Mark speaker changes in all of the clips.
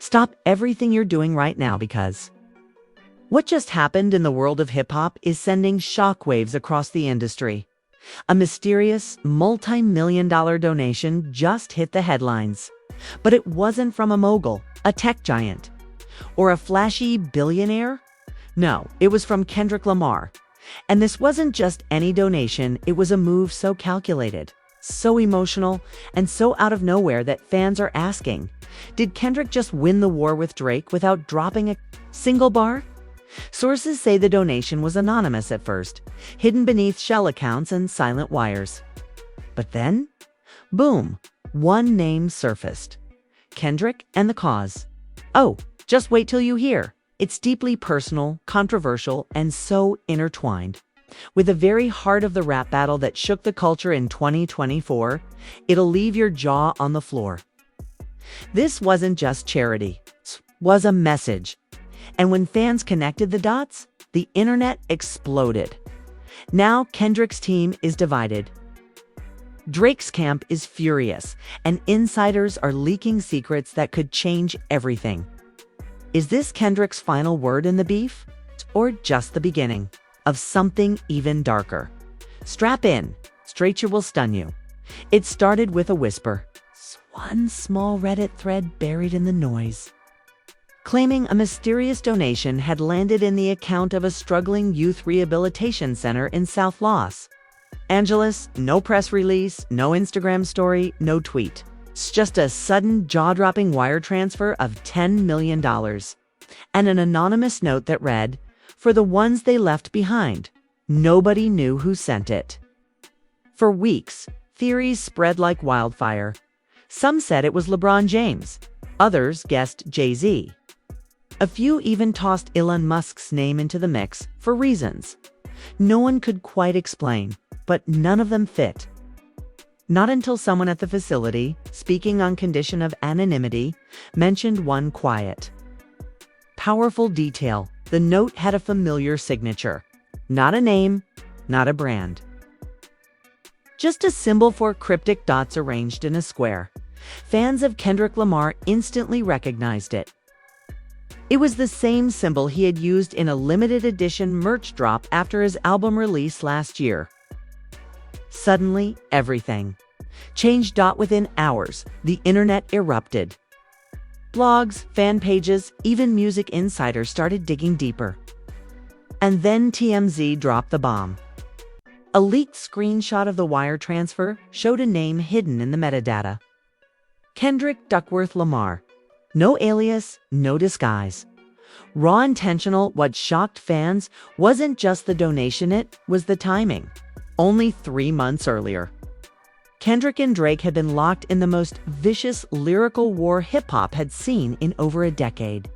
Speaker 1: Stop everything you're doing right now because what just happened in the world of hip-hop is sending shockwaves across the industry. A mysterious, multi-million-dollar donation just hit the headlines. But it wasn't from a mogul, a tech giant, or a flashy billionaire. No, it was from Kendrick Lamar. And this wasn't just any donation, it was a move so calculated, so emotional, and so out of nowhere that fans are asking, did Kendrick just win the war with Drake without dropping a single bar? Sources say the donation was anonymous at first, hidden beneath shell accounts and silent wires. But then, boom, one name surfaced. Kendrick and the cause. Oh, just wait till you hear. It's deeply personal, controversial, and so intertwined. With the very heart of the rap battle that shook the culture in 2024, it'll leave your jaw on the floor. This wasn't just charity, it was a message. And when fans connected the dots, the internet exploded. Now Kendrick's team is divided. Drake's camp is furious, and insiders are leaking secrets that could change everything. Is this Kendrick's final word in the beef? Or just the beginning of something even darker? Strap in, Stranger will stun you. It started with a whisper. One small Reddit thread buried in the noise, claiming a mysterious donation had landed in the account of a struggling youth rehabilitation center in South Los Angeles. No press release, no Instagram story, no tweet. It's just a sudden jaw-dropping wire transfer of $10 million and an anonymous note that read, "For the ones they left behind." Nobody knew who sent it. For weeks, theories spread like wildfire. Some said it was LeBron James. Others guessed Jay-Z. A few even tossed Elon Musk's name into the mix for reasons no one could quite explain, but none of them fit. Not until someone at the facility, speaking on condition of anonymity, mentioned one quiet, powerful detail. The note had a familiar signature. Not a name, not a brand. Just a symbol for cryptic dots arranged in a square. Fans of Kendrick Lamar instantly recognized it. It was the same symbol he had used in a limited edition merch drop after his album release last year. Suddenly, everything changed. Within hours, the internet erupted. Blogs, fan pages, even music insiders started digging deeper. And then TMZ dropped the bomb. A leaked screenshot of the wire transfer showed a name hidden in the metadata. Kendrick Duckworth Lamar. No alias, no disguise. Raw, intentional. What shocked fans wasn't just the donation, it was the timing. Only 3 months earlier, Kendrick and Drake had been locked in the most vicious lyrical war hip-hop had seen in over a decade.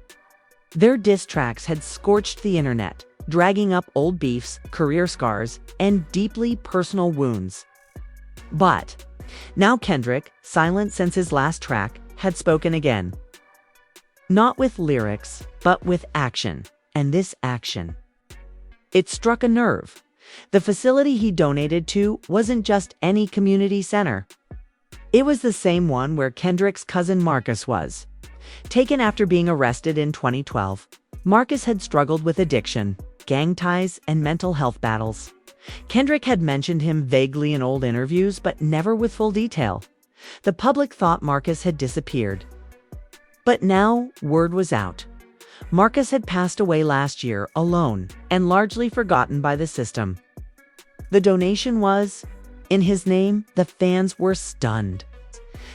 Speaker 1: Their diss tracks had scorched the internet, dragging up old beefs, career scars, and deeply personal wounds. But now Kendrick, silent since his last track, had spoken again. Not with lyrics, but with action. And this action, it struck a nerve. The facility he donated to wasn't just any community center. It was the same one where Kendrick's cousin Marcus was. Taken after being arrested in 2012, Marcus had struggled with addiction, gang ties, and mental health battles. Kendrick had mentioned him vaguely in old interviews, but never with full detail. The public thought Marcus had disappeared. But now, word was out. Marcus had passed away last year, alone, and largely forgotten by the system. The donation was in his name. The fans were stunned.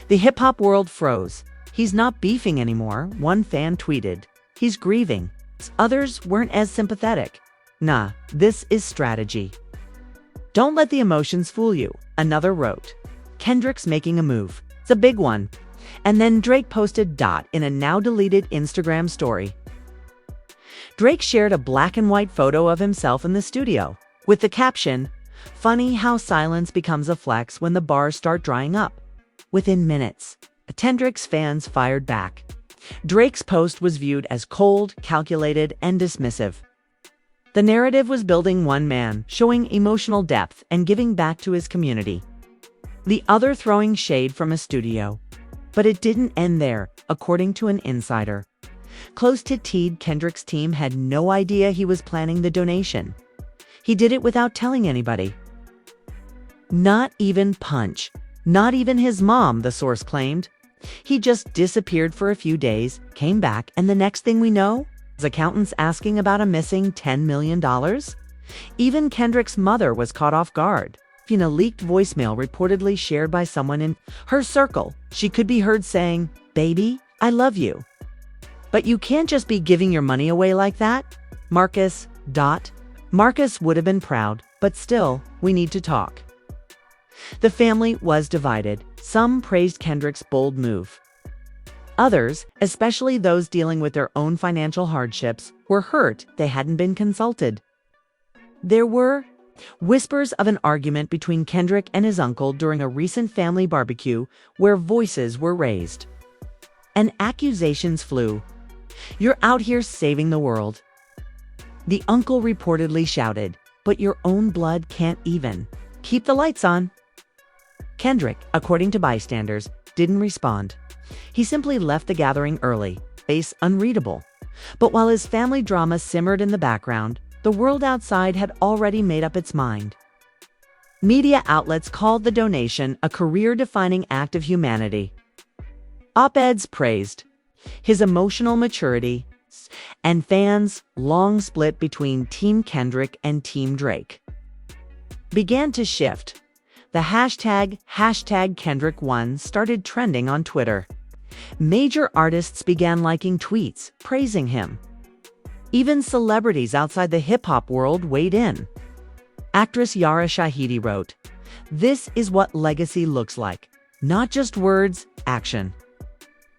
Speaker 1: The hip-hop world froze. "He's not beefing anymore," one fan tweeted. "He's grieving." Others weren't as sympathetic. "Nah, this is strategy. Don't let the emotions fool you," another wrote. "Kendrick's making a move. It's a big one." And then Drake posted in a now-deleted Instagram story. Drake shared a black and white photo of himself in the studio, with the caption, "Funny how silence becomes a flex when the bars start drying up." Within minutes, Kendrick's fans fired back. Drake's post was viewed as cold, calculated, and dismissive. The narrative was building one man, showing emotional depth and giving back to his community. The other throwing shade from a studio. But it didn't end there, according to an insider. Close to Teed, Kendrick's team had no idea he was planning the donation. He did it without telling anybody. Not even Punch. Not even his mom, the source claimed. He just disappeared for a few days, came back, and the next thing we know, his accountants asking about a missing $10 million? Even Kendrick's mother was caught off guard. In a leaked voicemail reportedly shared by someone in her circle, she could be heard saying, "Baby, I love you. But you can't just be giving your money away like that." Marcus would have been proud, but still, we need to talk. The family was divided. Some praised Kendrick's bold move. Others, especially those dealing with their own financial hardships, were hurt they hadn't been consulted. There were whispers of an argument between Kendrick and his uncle during a recent family barbecue where voices were raised. And accusations flew. "You're out here saving the world." The uncle reportedly shouted, "But your own blood can't even keep the lights on." Kendrick, according to bystanders, didn't respond. He simply left the gathering early, face unreadable. But while his family drama simmered in the background, the world outside had already made up its mind. Media outlets called the donation a career-defining act of humanity. Op-eds praised his emotional maturity, and fans, long split between Team Kendrick and Team Drake, began to shift. The hashtag #KendrickOne started trending on Twitter. Major artists began liking tweets, praising him. Even celebrities outside the hip-hop world weighed in. Actress Yara Shahidi wrote, "This is what legacy looks like. Not just words, action."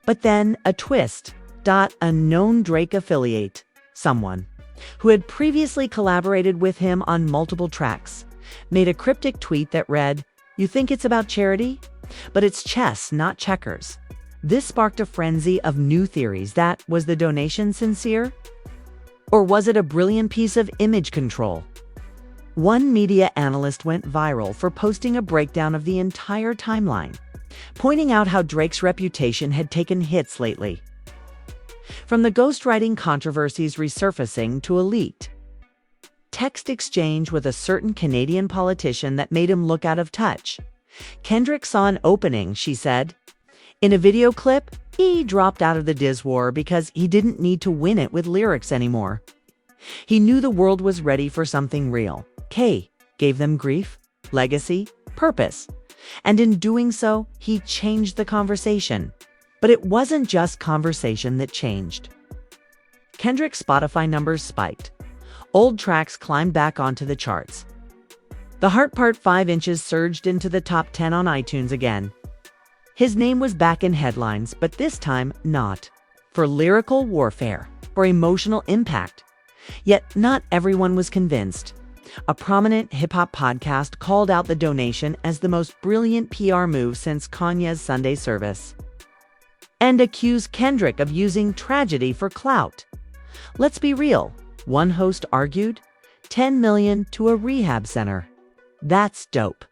Speaker 1: But then a twist. A known Drake affiliate, someone who had previously collaborated with him on multiple tracks, made a cryptic tweet that read, "You think it's about charity? But it's chess, not checkers." This sparked a frenzy of new theories. That was the donation sincere? Or was it a brilliant piece of image control? One media analyst went viral for posting a breakdown of the entire timeline, pointing out how Drake's reputation had taken hits lately. From the ghostwriting controversies resurfacing to a leaked text exchange with a certain Canadian politician that made him look out of touch. Kendrick saw an opening, she said. In a video clip, he dropped out of the diss war because he didn't need to win it with lyrics anymore. He knew the world was ready for something real. K gave them grief, legacy, purpose. And in doing so, he changed the conversation. But it wasn't just conversation that changed. Kendrick's Spotify numbers spiked. Old tracks climbed back onto the charts. The Heart Part 5 Inches surged into the top 10 on iTunes again. His name was back in headlines, but this time not for lyrical warfare or emotional impact. Yet not everyone was convinced. A prominent hip-hop podcast called out the donation as the most brilliant PR move since Kanye's Sunday service, and accused Kendrick of using tragedy for clout. Let's be real, one host argued, $10 million to a rehab center. That's dope.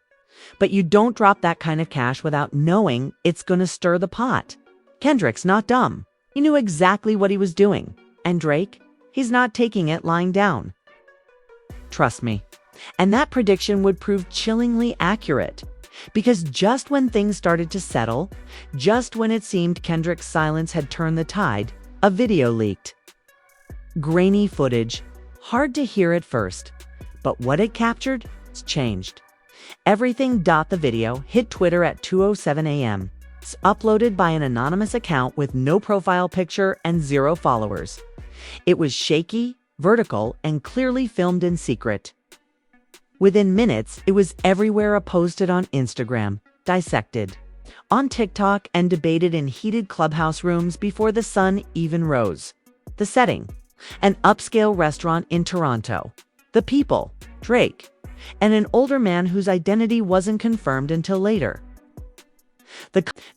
Speaker 1: But you don't drop that kind of cash without knowing it's gonna stir the pot. Kendrick's not dumb. He knew exactly what he was doing. And Drake, he's not taking it lying down. Trust me. And that prediction would prove chillingly accurate. Because just when things started to settle, just when it seemed Kendrick's silence had turned the tide, a video leaked. Grainy footage, hard to hear at first, but what it captured, it's changed. Everything. The video hit Twitter at 2:07 a.m. It's uploaded by an anonymous account with no profile picture and 0 followers. It was shaky, vertical, and clearly filmed in secret. Within minutes, it was everywhere. Posted on Instagram, dissected on TikTok, and debated in heated clubhouse rooms before the sun even rose. The setting: an upscale restaurant in Toronto. The people: Drake, and an older man whose identity wasn't confirmed until later.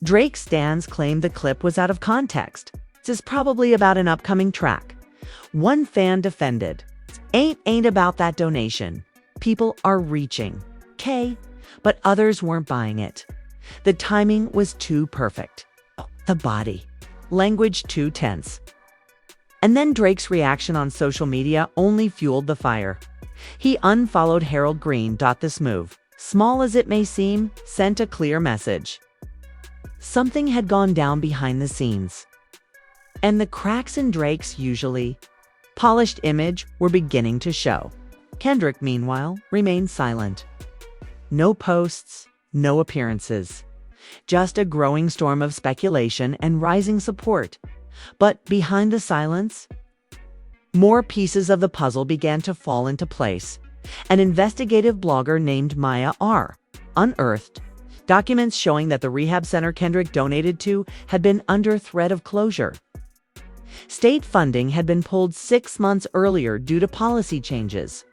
Speaker 1: Drake stans claimed the clip was out of context. This is probably about an upcoming track. One fan defended, ain't about that donation. People are reaching. But others weren't buying it. The timing was too perfect. The body. Language too tense. And then Drake's reaction on social media only fueled the fire. He unfollowed Harold Green. This move, small as it may seem, sent a clear message. Something had gone down behind the scenes. And the cracks in Drake's usually polished image were beginning to show. Kendrick, meanwhile, remained silent. No posts, no appearances. Just a growing storm of speculation and rising support. But behind the silence, more pieces of the puzzle began to fall into place. An investigative blogger named Maya R. unearthed documents showing that the rehab center Kendrick donated to had been under threat of closure. State funding had been pulled 6 months earlier due to policy changes.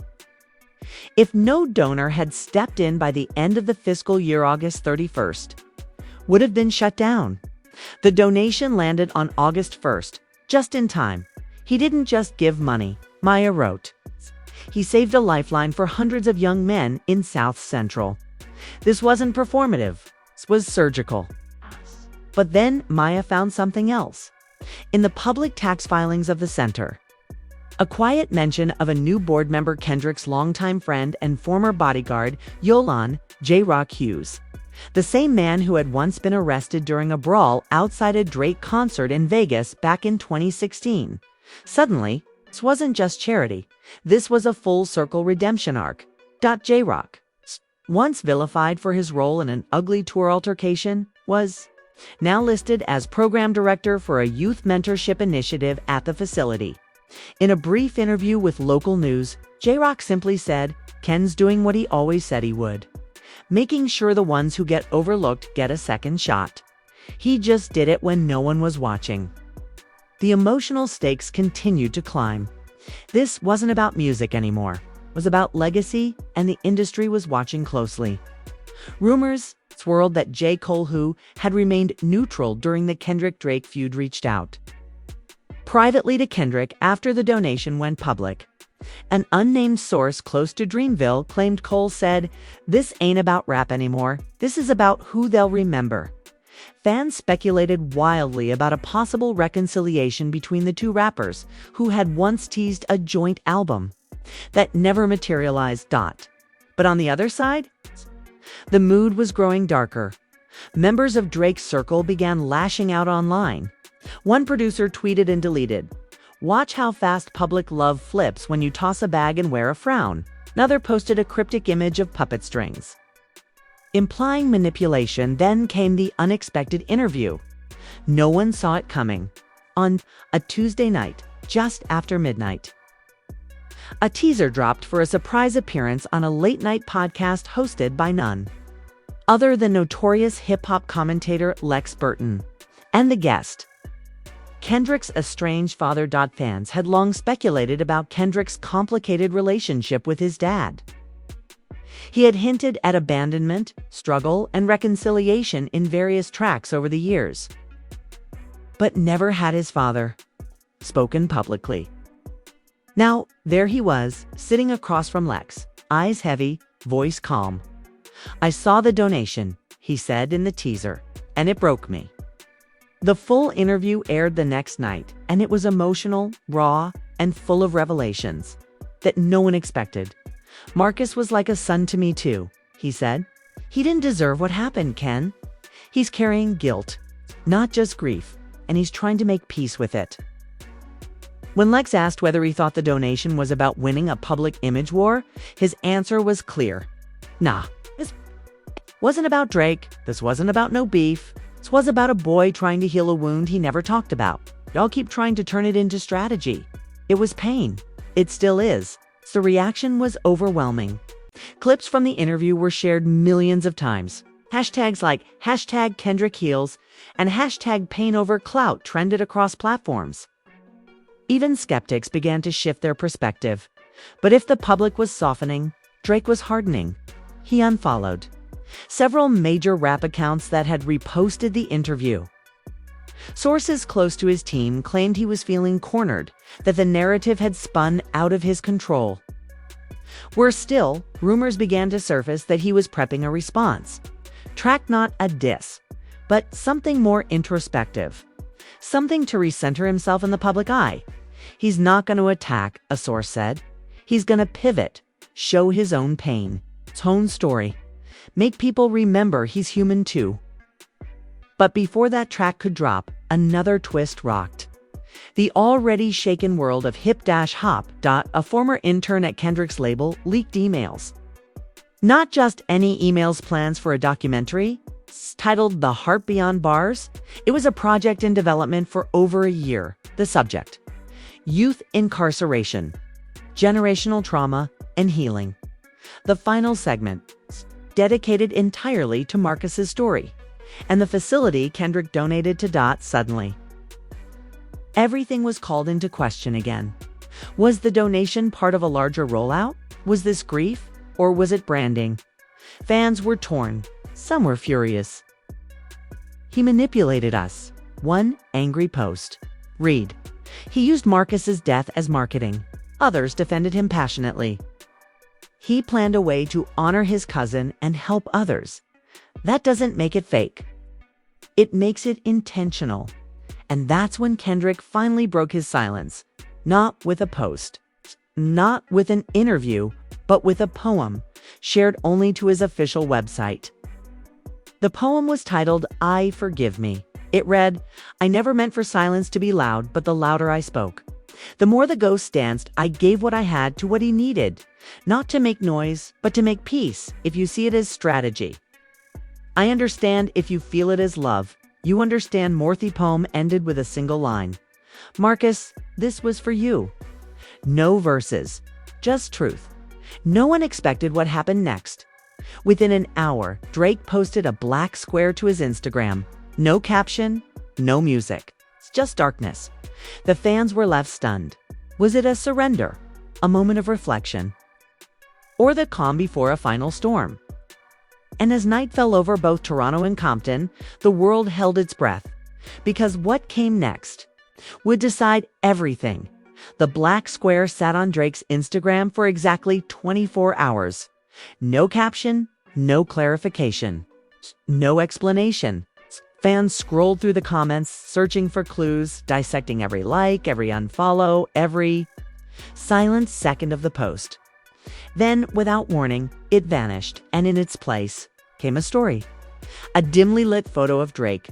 Speaker 1: If no donor had stepped in by the end of the fiscal year, August 31st would have been shut down. The donation landed on August 1st, just in time. He didn't just give money, Maya wrote. He saved a lifeline for hundreds of young men in South Central. This wasn't performative, it was surgical. But then Maya found something else. In the public tax filings of the center, a quiet mention of a new board member, Kendrick's longtime friend and former bodyguard, Yolan J-Rock Hughes, the same man who had once been arrested during a brawl outside a Drake concert in Vegas back in 2016. Suddenly, this wasn't just charity. This was a full-circle redemption arc. J-Rock, once vilified for his role in an ugly tour altercation, was now listed as program director for a youth mentorship initiative at the facility. In a brief interview with local news, J-Rock simply said, "Ken's doing what he always said he would, making sure the ones who get overlooked get a second shot. He just did it when no one was watching." The emotional stakes continued to climb. This wasn't about music anymore. It was about legacy, and the industry was watching closely. Rumors swirled that J. Cole, who had remained neutral during the Kendrick-Drake feud, reached out privately to Kendrick after the donation went public. An unnamed source close to Dreamville claimed Cole said, "This ain't about rap anymore. This is about who they'll remember." Fans speculated wildly about a possible reconciliation between the two rappers, who had once teased a joint album that never materialized. But on the other side, the mood was growing darker. Members of Drake's circle began lashing out online. One producer tweeted and deleted, "Watch how fast public love flips when you toss a bag and wear a frown." Another posted a cryptic image of puppet strings, implying manipulation. Then came the unexpected interview. No one saw it coming. On a Tuesday night, just after midnight, a teaser dropped for a surprise appearance on a late-night podcast hosted by none other than notorious hip-hop commentator Lex Burton. And the guest, Kendrick's estranged father. Fans had long speculated about Kendrick's complicated relationship with his dad. He had hinted at abandonment, struggle, and reconciliation in various tracks over the years, but never had his father spoken publicly. Now, there he was, sitting across from Lex, eyes heavy, voice calm. "I saw the donation," he said in the teaser, "and it broke me." The full interview aired the next night, and it was emotional, raw, and full of revelations that no one expected. "Marcus was like a son to me too," he said. "He didn't deserve what happened, Ken. He's carrying guilt, not just grief, and he's trying to make peace with it." When Lex asked whether he thought the donation was about winning a public image war, his answer was clear. "Nah, this wasn't about Drake. This wasn't about no beef. This was about a boy trying to heal a wound he never talked about. Y'all keep trying to turn it into strategy. It was pain. It still is." The reaction was overwhelming. Clips from the interview were shared millions of times. Hashtags like #KendrickHeals and #PainOverClout trended across platforms. Even skeptics began to shift their perspective. But if the public was softening, Drake was hardening. He unfollowed several major rap accounts that had reposted the interview. Sources close to his team claimed he was feeling cornered, that the narrative had spun out of his control. Worse still, rumors began to surface that he was prepping a response. Track not a diss, but something more introspective. Something to recenter himself in the public eye. He's not going to attack, a source said. He's going to pivot, show his own pain, his own story, make people remember he's human too. But before that track could drop, another twist rocked. The already shaken world of hip-hop. A former intern at Kendrick's label leaked emails. Not just any emails, plans for a documentary titled The Heart Beyond Bars. It was a project in development for over a year. The subject: youth incarceration, generational trauma, and healing. The final segment, dedicated entirely to Marcus's story, and the facility Kendrick donated to. Suddenly, everything was called into question again. Was the donation part of a larger rollout? Was this grief, or was it branding? Fans were torn. Some were furious. He manipulated us. One angry post read, he used Marcus's death as marketing. Others defended him passionately. He planned a way to honor his cousin and help others. That doesn't make it fake. It makes it intentional. And that's when Kendrick finally broke his silence. Not with a post, not with an interview, but with a poem shared only to his official website. The poem was titled, I Forgive Me. It read, I never meant for silence to be loud, but the louder I spoke. The more the ghost danced, I gave what I had to what he needed. Not to make noise, but to make peace, if you see it as strategy. I understand if you feel it as love. You understand. Morthy poem ended with a single line. Marcus, this was for you. No verses, just truth. No one expected what happened next. Within an hour, Drake posted a black square to his Instagram. No caption, no music. It's just darkness. The fans were left stunned. Was it a surrender? A moment of reflection? Or the calm before a final storm? And as night fell over both Toronto and Compton, the world held its breath. Because what came next would decide everything. The black square sat on Drake's Instagram for exactly 24 hours. No caption, no clarification, no explanation. Fans scrolled through the comments, searching for clues, dissecting every like, every unfollow, every silent second of the post. Then, without warning, it vanished, and in its place came a story. A dimly lit photo of Drake,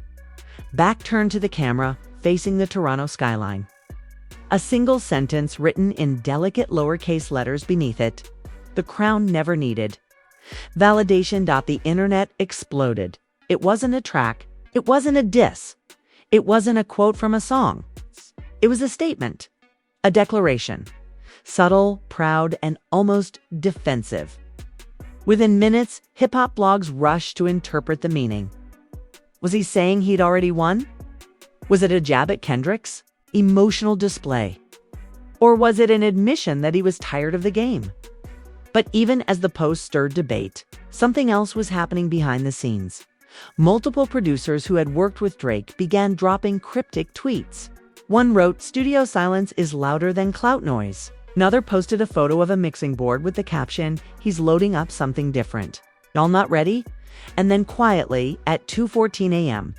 Speaker 1: back turned to the camera, facing the Toronto skyline. A single sentence written in delicate lowercase letters beneath it. The crown never needed. Validation. The internet exploded. It wasn't a track. It wasn't a diss. It wasn't a quote from a song. It was a statement. A declaration. Subtle, proud, and almost defensive. Within minutes, hip-hop blogs rushed to interpret the meaning. Was he saying he'd already won? Was it a jab at Kendrick's emotional display? Or was it an admission that he was tired of the game? But even as the post stirred debate, something else was happening behind the scenes. Multiple producers who had worked with Drake began dropping cryptic tweets. One wrote, studio silence is louder than clout noise. Another posted a photo of a mixing board with the caption, he's loading up something different. Y'all not ready? And then quietly, at 2:14 a.m.,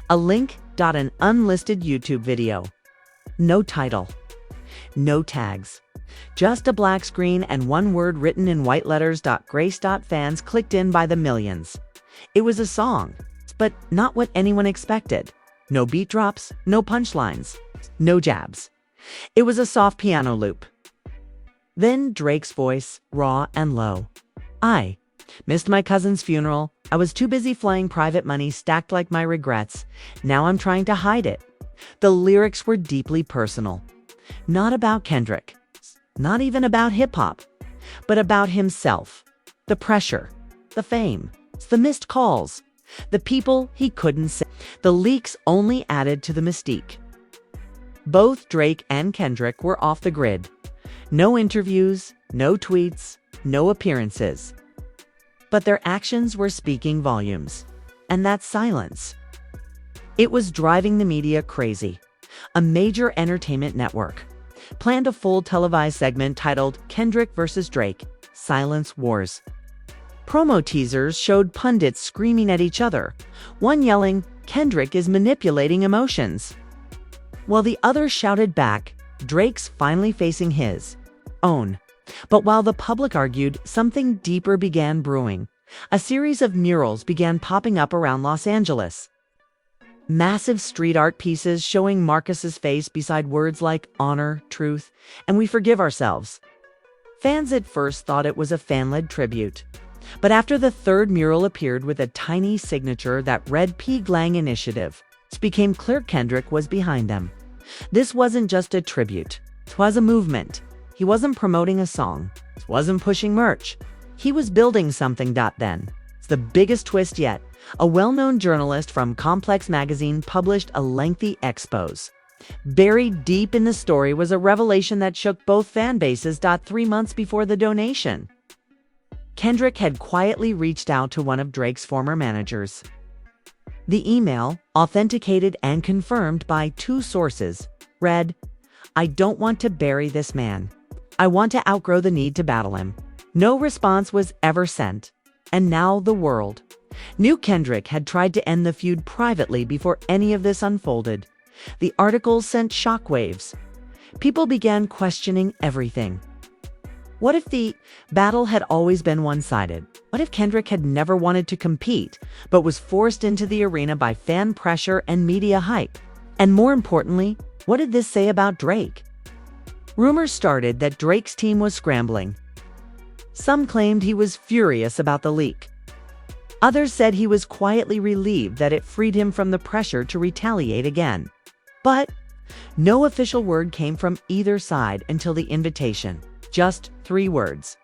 Speaker 1: a link. An unlisted YouTube video. No title. No tags. Just a black screen and one word written in white letters. Grace. Fans clicked in by the millions. It was a song, but not what anyone expected. No beat drops, no punchlines, no jabs. It was a soft piano loop. Then Drake's voice, raw and low. I missed my cousin's funeral. I was too busy flying private money stacked like my regrets. Now I'm trying to hide it. The lyrics were deeply personal. Not about Kendrick. Not even about hip-hop. But about himself. The pressure. The fame. The missed calls. The people he couldn't say. The leaks only added to the mystique. Both Drake and Kendrick were off the grid. No interviews, no tweets, no appearances. But their actions were speaking volumes. And that silence. It was driving the media crazy. A major entertainment network planned a full televised segment titled Kendrick vs. Drake, Silence Wars. Promo teasers showed pundits screaming at each other, one yelling, "Kendrick is manipulating emotions," while the other shouted back, "Drake's finally facing his own." But while the public argued, something deeper began brewing. A series of murals began popping up around Los Angeles. Massive street art pieces showing Marcus's face beside words like honor, truth, and we forgive ourselves. Fans at first thought it was a fan-led tribute. But after the third mural appeared with a tiny signature that read P. Glang Initiative, it became clear Kendrick was behind them. This wasn't just a tribute. It was a movement. He wasn't promoting a song. He wasn't pushing merch. He was building something. Then, it's the biggest twist yet. A well-known journalist from Complex magazine published a lengthy expose. Buried deep in the story was a revelation that shook both fan bases. 3 months before the donation, Kendrick had quietly reached out to one of Drake's former managers. The email, authenticated and confirmed by 2 sources, read, "I don't want to bury this man. I want to outgrow the need to battle him." No response was ever sent. And now the world knew Kendrick had tried to end the feud privately before any of this unfolded. The articles sent shockwaves. People began questioning everything. What if the battle had always been one-sided? What if Kendrick had never wanted to compete, but was forced into the arena by fan pressure and media hype? And more importantly, what did this say about Drake? Rumors started that Drake's team was scrambling. Some claimed he was furious about the leak. Others said he was quietly relieved that it freed him from the pressure to retaliate again. But no official word came from either side until the invitation. Just 3 words.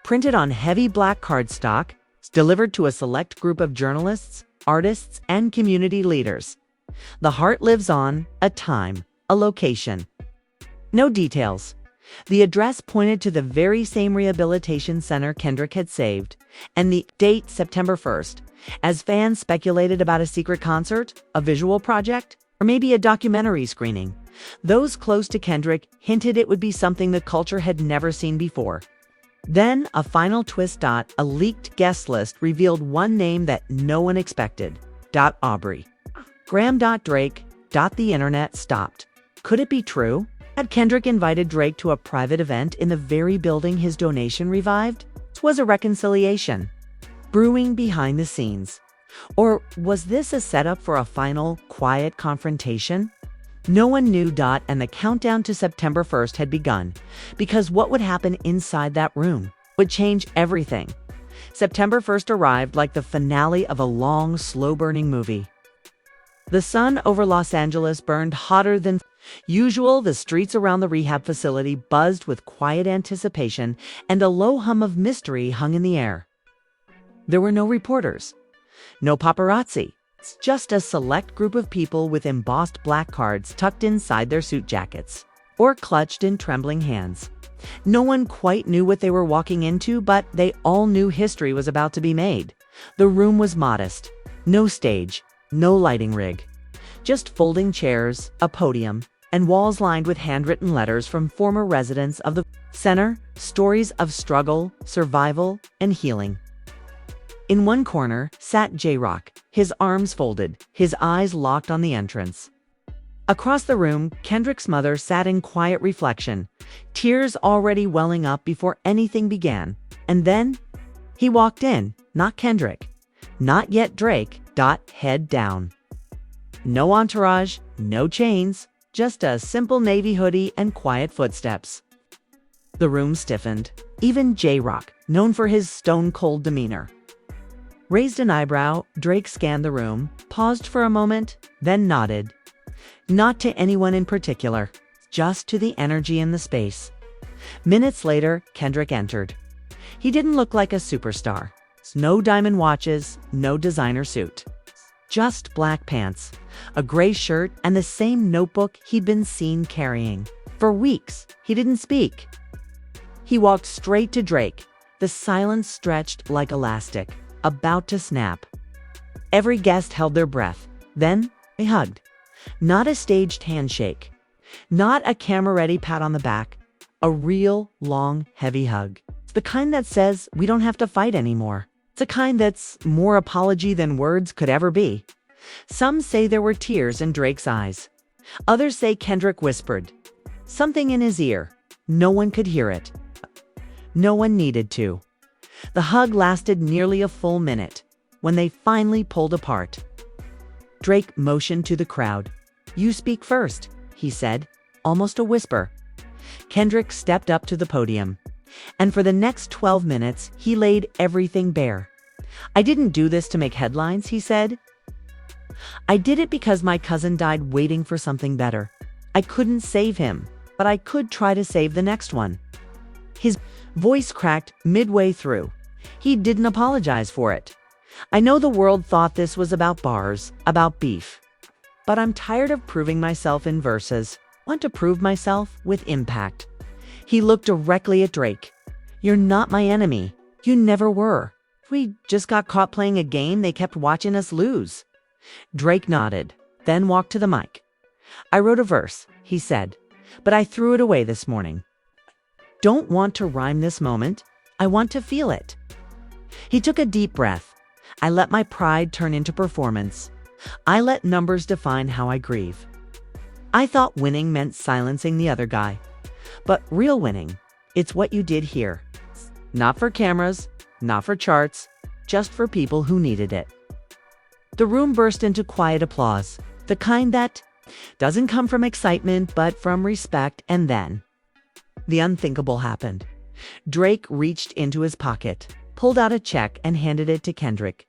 Speaker 1: Printed on heavy black cardstock, delivered to a select group of journalists, artists, and community leaders. The heart lives on, a time, a location. No details. The address pointed to the very same rehabilitation center Kendrick had saved, and the date, September 1st, as fans speculated about a secret concert, a visual project, or maybe a documentary screening. Those close to Kendrick hinted it would be something the culture had never seen before. Then, a final twist. A leaked guest list revealed one name that no one expected. Aubrey. Graham. Drake. The internet stopped. Could it be true? Had Kendrick invited Drake to a private event in the very building his donation revived? It was a reconciliation brewing behind the scenes. Or was this a setup for a final, quiet confrontation? No one knew. And the countdown to September 1st had begun, because what would happen inside that room would change everything. September 1st arrived like the finale of a long, slow-burning movie. The sun over Los Angeles burned hotter than usual. The streets around the rehab facility buzzed with quiet anticipation, and a low hum of mystery hung in the air. There were no reporters, no paparazzi. Just a select group of people with embossed black cards tucked inside their suit jackets or clutched in trembling hands. No one quite knew what they were walking into, but they all knew history was about to be made. The room was modest. No stage, no lighting rig. Just folding chairs, a podium, and walls lined with handwritten letters from former residents of the center, stories of struggle, survival, and healing. In one corner sat J-Rock, his arms folded, his eyes locked on the entrance. Across the room, Kendrick's mother sat in quiet reflection, tears already welling up before anything began. And then he walked in, not Kendrick, not yet Drake. Head down. No entourage, no chains, just a simple navy hoodie and quiet footsteps. The room stiffened. Even J-Rock, known for his stone-cold demeanor, raised an eyebrow. Drake scanned the room, paused for a moment, then nodded. Not to anyone in particular, just to the energy in the space. Minutes later, Kendrick entered. He didn't look like a superstar. No diamond watches, no designer suit. Just black pants, a gray shirt, and the same notebook he'd been seen carrying. For weeks, he didn't speak. He walked straight to Drake, the silence stretched like elastic, about to snap. Every guest held their breath. Then they hugged. Not a staged handshake, not a camera-ready pat on the back, a real, long, heavy hug. The kind that says, we don't have to fight anymore. It's a kind that's more apology than words could ever be. Some say there were tears in Drake's eyes. Others say Kendrick whispered something in his ear. No one could hear it. No one needed to. The hug lasted nearly a full minute. When they finally pulled apart, Drake motioned to the crowd. "You speak first," he said, almost a whisper. Kendrick stepped up to the podium, and for the next 12 minutes, he laid everything bare. "I didn't do this to make headlines," he said. "I did it because my cousin died waiting for something better. I couldn't save him, but I could try to save the next one." His voice cracked midway through. He didn't apologize for it. "I know the world thought this was about bars, about beef. But I'm tired of proving myself in verses. I want to prove myself with impact." He looked directly at Drake. "You're not my enemy. You never were. We just got caught playing a game they kept watching us lose." Drake nodded, then walked to the mic. "I wrote a verse," he said, "but I threw it away this morning. Don't want to rhyme this moment. I want to feel it." He took a deep breath. "I let my pride turn into performance. I let numbers define how I grieve. I thought winning meant silencing the other guy. But real winning, it's what you did here. Not for cameras, not for charts, just for people who needed it." The room burst into quiet applause, the kind that doesn't come from excitement but from respect. And then the unthinkable happened. Drake reached into his pocket, pulled out a check, and handed it to Kendrick.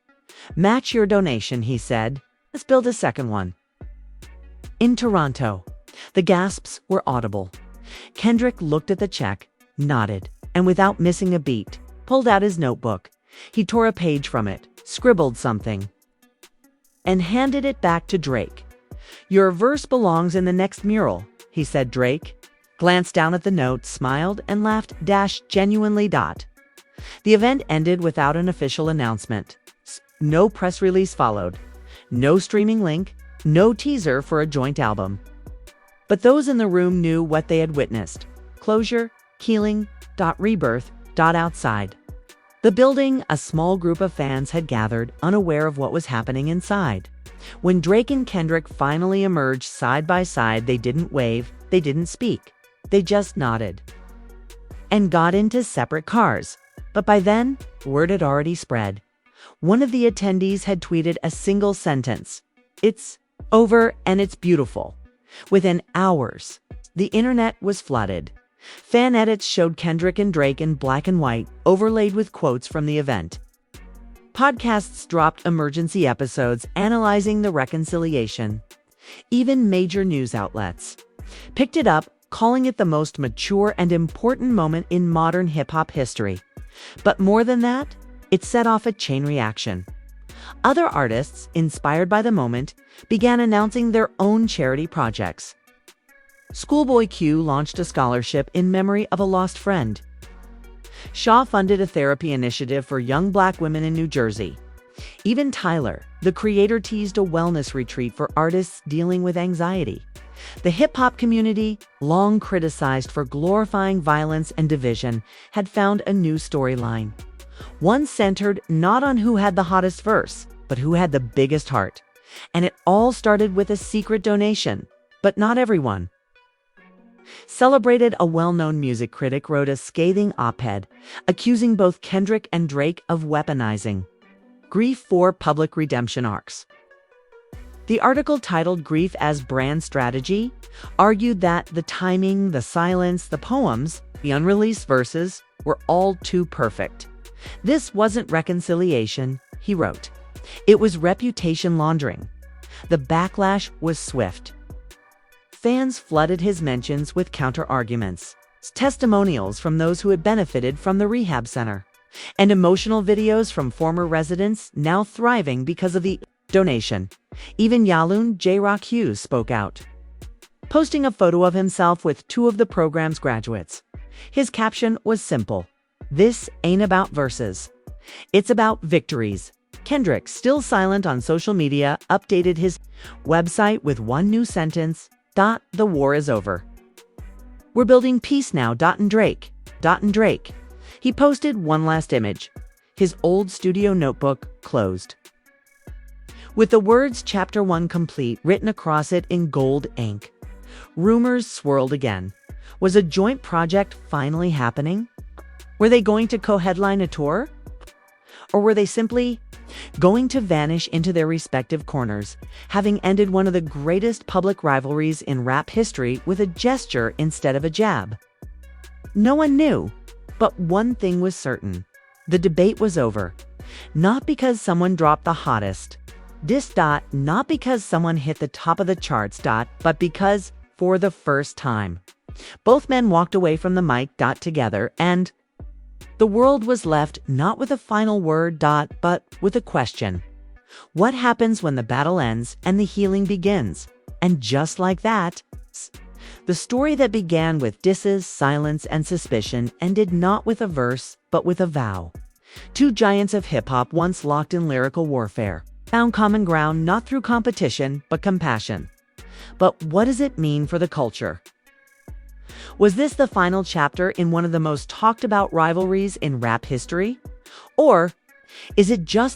Speaker 1: "Match your donation," he said. "Let's build a second one." In Toronto, the gasps were audible. Kendrick looked at the check, nodded, and without missing a beat, pulled out his notebook. He tore a page from it, scribbled something, and handed it back to Drake. "Your verse belongs in the next mural," he said. Drake glanced down at the note, smiled, and laughed genuinely. The event ended without an official announcement. No press release followed. No streaming link. No teaser for a joint album. But those in the room knew what they had witnessed. Closure, healing, rebirth, outside the building, a small group of fans had gathered, unaware of what was happening inside. When Drake and Kendrick finally emerged side by side, they didn't wave, they didn't speak. They just nodded and got into separate cars. But by then, word had already spread. One of the attendees had tweeted a single sentence: "It's over and it's beautiful." Within hours, the internet was flooded. Fan edits showed Kendrick and Drake in black and white, overlaid with quotes from the event. Podcasts dropped emergency episodes analyzing the reconciliation. Even major news outlets picked it up, calling it the most mature and important moment in modern hip-hop history. But more than that, it set off a chain reaction. Other artists, inspired by the moment, began announcing their own charity projects. Schoolboy Q launched a scholarship in memory of a lost friend. Shaw funded a therapy initiative for young Black women in New Jersey. Even Tyler, the creator, teased a wellness retreat for artists dealing with anxiety. The hip-hop community, long criticized for glorifying violence and division, had found a new storyline. One centered not on who had the hottest verse, but who had the biggest heart. And it all started with a secret donation. But not everyone. Celebrated, a well-known music critic, wrote a scathing op-ed, accusing both Kendrick and Drake of weaponizing grief for public redemption arcs. The article, titled "Grief as Brand Strategy," argued that the timing, the silence, the poems, the unreleased verses were all too perfect. This wasn't reconciliation, he wrote. It was reputation laundering. The backlash was swift. Fans flooded his mentions with counter-arguments, testimonials from those who had benefited from the rehab center, and emotional videos from former residents now thriving because of the donation. Even Yalun J-Rock Hughes spoke out, posting a photo of himself with two of the program's graduates. His caption was simple: "This ain't about verses. It's about victories." Kendrick, still silent on social media, updated his website with one new sentence: "The war is over. We're building peace now. And Drake. He posted one last image. his old studio notebook closed. With the words Chapter 1 complete written across it in gold ink, rumors swirled again. Was a joint project finally happening? Were they going to co-headline a tour? Or were they simply going to vanish into their respective corners, having ended one of the greatest public rivalries in rap history with a gesture instead of a jab? No one knew, but one thing was certain. The debate was over. Not because someone dropped the hottest diss, not because someone hit the top of the charts, but because, for the first time, both men walked away from the mic, together, and the world was left not with a final word, but with a question. What happens when the battle ends and the healing begins? And just like that, the story that began with disses, silence, and suspicion ended not with a verse, but with a vow. Two giants of hip-hop, once locked in lyrical warfare, found common ground not through competition, but compassion. But what does it mean for the culture? Was this the final chapter in one of the most talked about rivalries in rap history? Or is it just